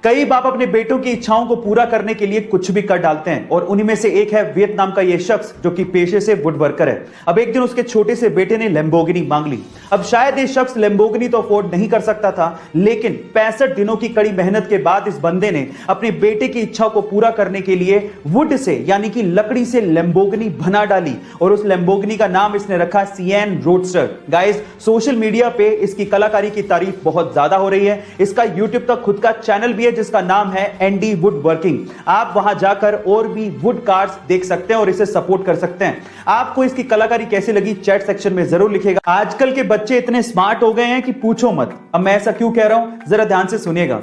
कई बाप अपने बेटों की इच्छाओं को पूरा करने के लिए कुछ भी कर डालते हैं और उन्हीं में से एक है वियतनाम का यह शख्स जो कि पेशे से वुड वर्कर है। अब एक दिन उसके छोटे से बेटे ने लैम्बोर्गिनी मांग ली। अब शायद ये शख्स लैम्बोर्गिनी तो अफोर्ड नहीं कर सकता था, लेकिन 65 दिनों की कड़ी मेहनत के बाद इस बंदे ने अपने बेटे की इच्छा को पूरा करने के लिए वुड से यानी कि लकड़ी से लैम्बोर्गिनी बना डाली और उस लैम्बोर्गिनी का नाम इसने रखा सिएन रोडस्टर। गाइस, सोशल मीडिया पे इसकी कलाकारी की तारीफ बहुत ज्यादा हो रही है। इसका यूट्यूब तक खुद का चैनल भी है जिसका नाम है एंडी वुड वर्किंग। आप वहां जाकर और भी वुड कार्स देख सकते हैं और इसे सपोर्ट कर सकते हैं। आपको इसकी कलाकारी कैसी लगी चैट सेक्शन में जरूर लिखिएगा। आजकल के बच्चे इतने स्मार्ट हो गए हैं कि पूछो मत। अब मैं ऐसा क्यों कह रहा हूं, जरा ध्यान से सुनिएगा।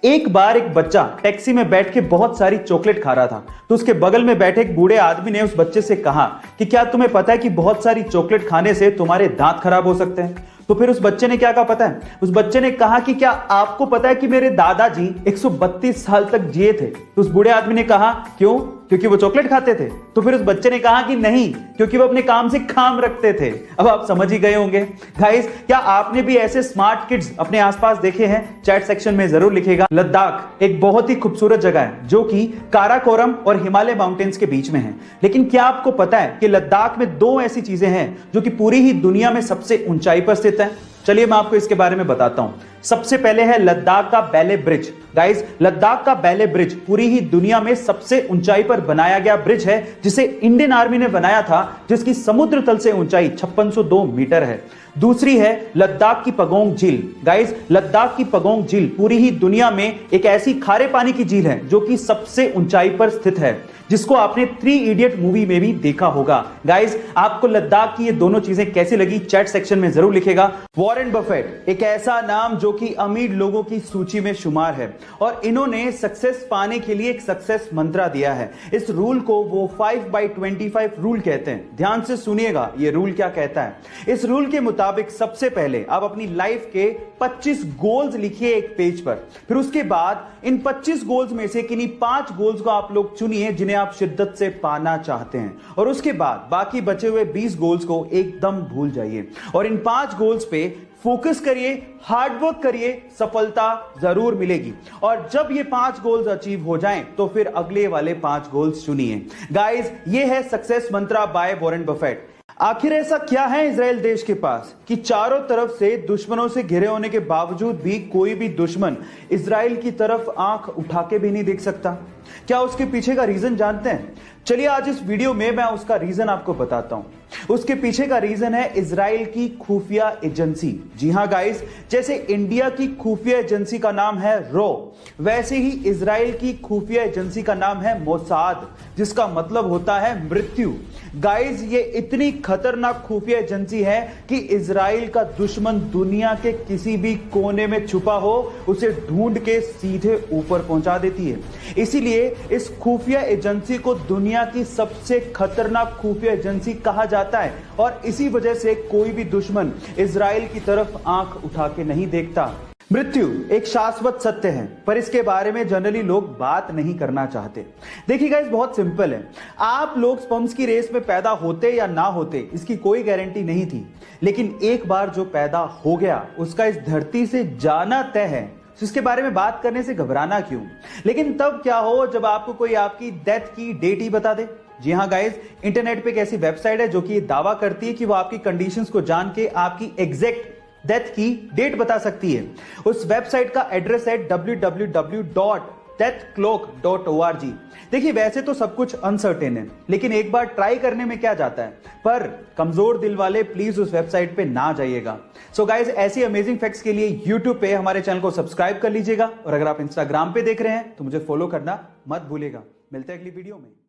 एक बार एक बच्चा टैक्सी में बैठ के बहुत सारी चॉकलेट खा रहा था, तो उसके बगल में बैठे एक बूढ़े आदमी ने उस बच्चे से कहा कि क्या तुम्हें पता है कि बहुत सारी चॉकलेट खाने से तुम्हारे दांत खराब हो सकते हैं। तो फिर उस बच्चे ने क्या कहा पता है? उस बच्चे ने कहा कि क्या आपको पता है कि मेरे दादाजी 132 साल तक जिए थे। तो उस बूढ़े आदमी ने कहा क्यों? क्योंकि वो चॉकलेट खाते थे। तो फिर उस बच्चे ने कहा कि नहीं, क्योंकि वो अपने काम से काम रखते थे। अब आप समझ ही गए होंगे। गाइस, क्या आपने भी ऐसे स्मार्ट किड्स अपने आसपास देखे हैं? चैट सेक्शन में जरूर लिखिएगा। लद्दाख एक बहुत ही खूबसूरत जगह है जो कि काराकोरम और हिमालय माउंटेन्स के बीच में है। लेकिन क्या आपको पता है कि लद्दाख में दो ऐसी चीजें हैं जो कि पूरी ही दुनिया में सबसे ऊंचाई पर स्थित है? चलिए मैं आपको इसके बारे में बताता हूं। सबसे पहले है लद्दाख का बैले ब्रिज। गाइस, लद्दाख का बैले ब्रिज पूरी ही दुनिया में सबसे ऊंचाई पर बनाया गया ब्रिज है, जिसे इंडियन आर्मी ने बनाया था, जिसकी समुद्र तल से ऊंचाई 5602 मीटर है। दूसरी है लद्दाख की पगोंग झील। गाइस, लद्दाख की पगोंग झील पूरी ही दुनिया में एक ऐसी खारे पानी की झील है जो कि सबसे ऊंचाई पर स्थित है, जिसको आपने 3 इडियट मूवी में भी देखा होगा। गाइस, आपको लद्दाख की ये दोनों चीजें कैसी लगी चैट सेक्शन में जरूर लिखेगा। वॉरेन बफेट एक ऐसा नाम जो कि अमीर लोगों की सूची में शुमार है और इन्होंने सक्सेस पाने के लिए एक सक्सेस मंत्रा दिया है। इस रूल को वो 5/25 रूल कहते हैं। ध्यान से सुनिएगा ये रूल क्या कहता है। इस रूल के मुताबिक सबसे पहले आप अपनी लाइफ के 25 गोल्स लिखिए एक पेज पर। फिर उसके बाद इन 25 गोल्स में से किन्हीं 5 गोल्स को आप लोग चुनिए जिन्हें आप शिद्दत से पाना चाहते हैं, और उसके बाद बाकी बचे हुए 20 गोल्स को एकदम भूल जाइए और इन 5 गोल्स पे फोकस करिए, हार्डवर्क करिए, सफलता जरूर मिलेगी। और जब ये 5 गोल्स अचीव हो जाएं तो फिर अगले वाले 5 गोल्स चुनिए। गाइस, ये है success Mantra by Warren Buffett. आखिर ऐसा क्या है इजराइल देश के पास कि चारों तरफ से दुश्मनों से घिरे होने के बावजूद भी कोई भी दुश्मन इजराइल की तरफ आंख उठा के भी नहीं देख सकता? क्या उसके पीछे का रीजन जानते हैं? चलिए आज इस वीडियो में मैं उसका रीजन आपको बताता हूं। उसके पीछे का रीजन है इजराइल की खुफिया एजेंसी। जी हां गाइस, जैसे इंडिया की खुफिया एजेंसी का नाम है रो, वैसे ही इजराइल की खुफिया एजेंसी का नाम है मोसाद, जिसका मतलब होता है मृत्यु। गाइस, ये इतनी खतरनाक खुफिया एजेंसी है कि इजराइल का दुश्मन दुनिया के किसी भी कोने में छुपा हो उसे ढूंढ के सीधे ऊपर पहुंचा देती है। इसीलिए इस खुफिया एजेंसी को दुनिया की सबसे खतरनाक खुफिया एजेंसी कहा जाता है और इसी वजह से कोई भी दुश्मन इजराइल की तरफ आंख उठा के नहीं देखता। मृत्यु एक शाश्वत सत्य है, पर इसके बारे में जनरली लोग बात नहीं करना चाहते। देखिए गाइस, बहुत सिंपल है। आप लोग स्पर्म्स की रेस में पैदा होते या ना होते इसकी कोई गारंटी नहीं थी, लेकिन एक बार जो पैदा हो गया उसका इस धरती से जाना तय है। तो इसके बारे में बात करने से घबराना क्यों? लेकिन तब क्या हो जब आपको कोई आपकी डेथ की डेट ही बता दे। जी हां गाइस, इंटरनेट पे एक ऐसी वेबसाइट है जो कि दावा करती है कि वो आपकी कंडीशंस को जान के आपकी एग्जैक्ट डेथ की डेट बता सकती है। उस वेबसाइट का एड्रेस है www.deathclock.org। देखिए, वैसे तो सब कुछ अनसर्टेन है, लेकिन एक बार ट्राई करने में क्या जाता है। पर कमजोर दिल वाले प्लीज उस वेबसाइट पे ना जाइएगा। सो गाइस, ऐसी अमेजिंग फैक्ट्स के लिए यूट्यूब पे हमारे चैनल को सब्सक्राइब कर लीजिएगा और अगर आप इंस्टाग्राम पे देख रहे हैं तो मुझे फॉलो करना मत भूलिएगा। मिलते हैं अगली वीडियो में।